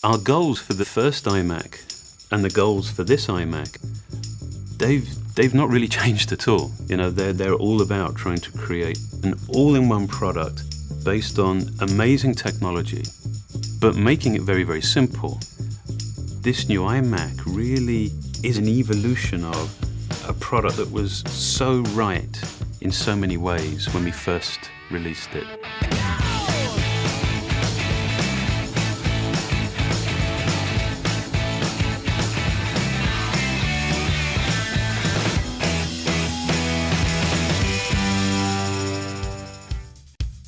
Our goals for the first iMac and the goals for this iMac, they've not really changed at all. You know, they're all about trying to create an all-in-one product based on amazing technology, but making it very, very simple. This new iMac really is an evolution of a product that was so right in so many ways when we first released it.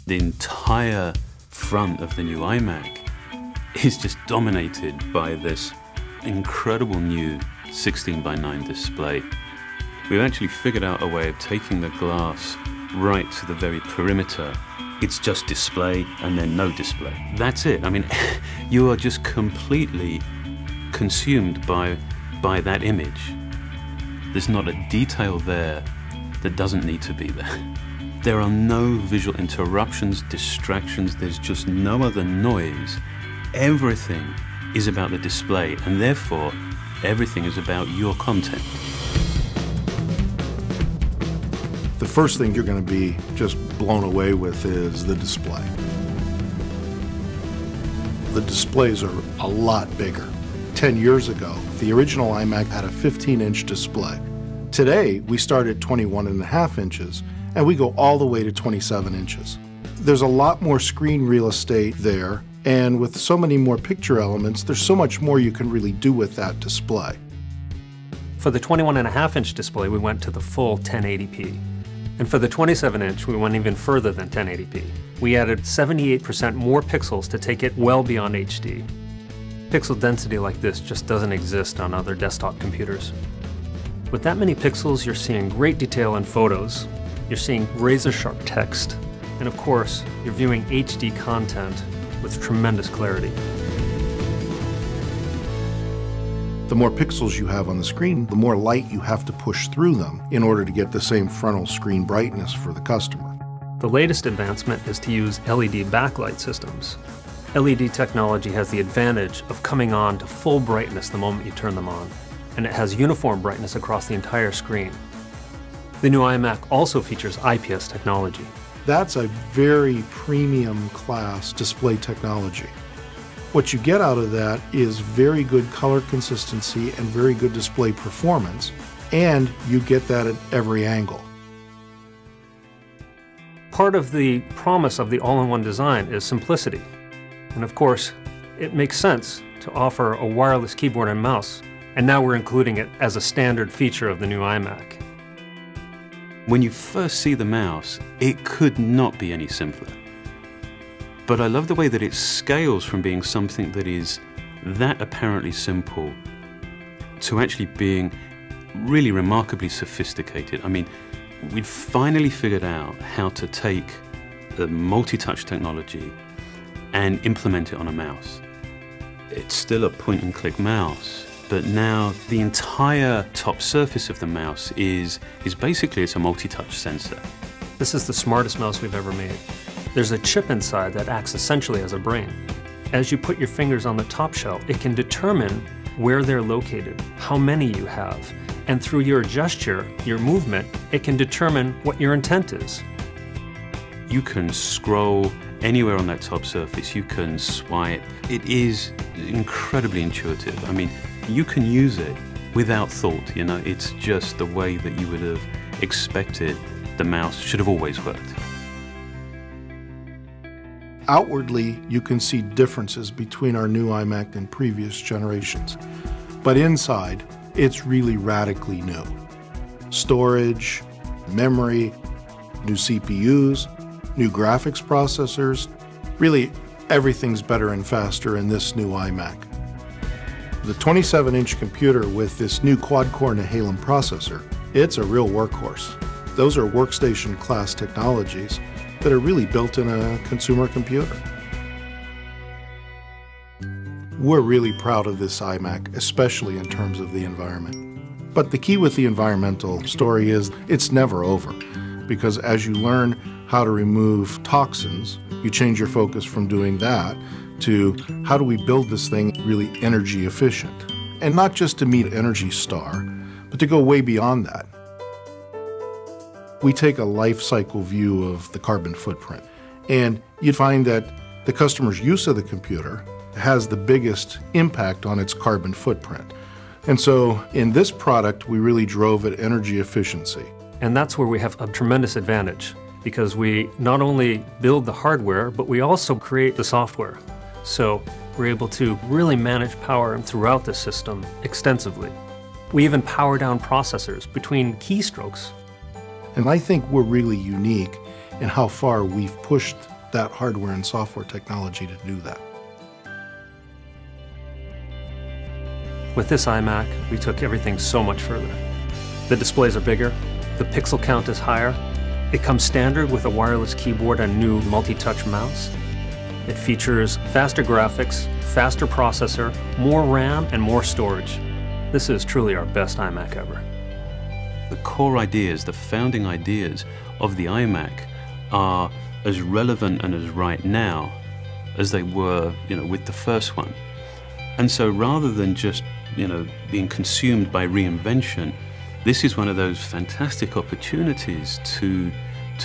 The entire front of the new iMac is just dominated by this incredible new 16:9 display. We've actually figured out a way of taking the glass right to the very perimeter. It's just display and then no display. That's it. I mean, you are just completely consumed by that image. There's not a detail there that doesn't need to be there. There are no visual interruptions, distractions, there's just no other noise. Everything is about the display, and therefore, everything is about your content. The first thing you're going to be just blown away with is the display. The displays are a lot bigger. 10 years ago, the original iMac had a 15-inch display. Today, we start at 21.5 inches, and we go all the way to 27 inches. There's a lot more screen real estate there, and with so many more picture elements, there's so much more you can really do with that display. For the 21.5-inch display, we went to the full 1080p. And for the 27-inch, we went even further than 1080p. We added 78% more pixels to take it well beyond HD. Pixel density like this just doesn't exist on other desktop computers. With that many pixels, you're seeing great detail in photos. You're seeing razor-sharp text, and of course, you're viewing HD content with tremendous clarity. The more pixels you have on the screen, the more light you have to push through them in order to get the same frontal screen brightness for the customer. The latest advancement is to use LED backlight systems. LED technology has the advantage of coming on to full brightness the moment you turn them on, and it has uniform brightness across the entire screen. The new iMac also features IPS technology. That's a very premium class display technology. What you get out of that is very good color consistency and very good display performance, and you get that at every angle. Part of the promise of the all-in-one design is simplicity. And of course, it makes sense to offer a wireless keyboard and mouse, and now we're including it as a standard feature of the new iMac. When you first see the mouse, it could not be any simpler. But I love the way that it scales from being something that is that apparently simple to actually being really remarkably sophisticated. I mean, we've finally figured out how to take the multi-touch technology and implement it on a mouse. It's still a point-and-click mouse, but now the entire top surface of the mouse is basically it's a multi-touch sensor. This is the smartest mouse we've ever made. There's a chip inside that acts essentially as a brain. As you put your fingers on the top shell, it can determine where they're located, how many you have, and through your gesture, your movement, it can determine what your intent is. You can scroll anywhere on that top surface, you can swipe. It is incredibly intuitive. I mean, you can use it without thought, you know, it's just the way that you would have expected the mouse should have always worked. Outwardly, you can see differences between our new iMac and previous generations, but inside, it's really radically new. Storage, memory, new CPUs, new graphics processors, really everything's better and faster in this new iMac. The 27-inch computer with this new quad-core Nehalem processor, it's a real workhorse. Those are workstation class technologies that are really built in a consumer computer. We're really proud of this iMac, especially in terms of the environment. But the key with the environmental story is it's never over, because as you learn how to remove toxins. You change your focus from doing that to how do we build this thing really energy efficient? And not just to meet Energy Star, but to go way beyond that. We take a life cycle view of the carbon footprint, and you'd find that the customer's use of the computer has the biggest impact on its carbon footprint. And so in this product, we really drove at energy efficiency. And that's where we have a tremendous advantage, because we not only build the hardware, but we also create the software. So we're able to really manage power throughout the system extensively. We even power down processors between keystrokes. And I think we're really unique in how far we've pushed that hardware and software technology to do that. With this iMac, we took everything so much further. The displays are bigger, the pixel count is higher, it comes standard with a wireless keyboard and new multi-touch mouse. It features faster graphics, faster processor, more RAM, and more storage. This is truly our best iMac ever. The core ideas, the founding ideas of the iMac are as relevant and as right now as they were, with the first one. And so rather than just, being consumed by reinvention, this is one of those fantastic opportunities to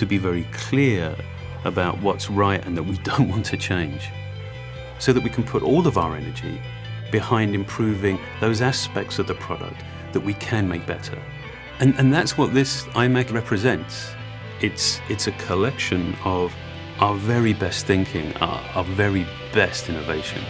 be very clear about what's right and that we don't want to change, so that we can put all of our energy behind improving those aspects of the product that we can make better. And that's what this iMac represents. It's a collection of our very best thinking, our very best innovation.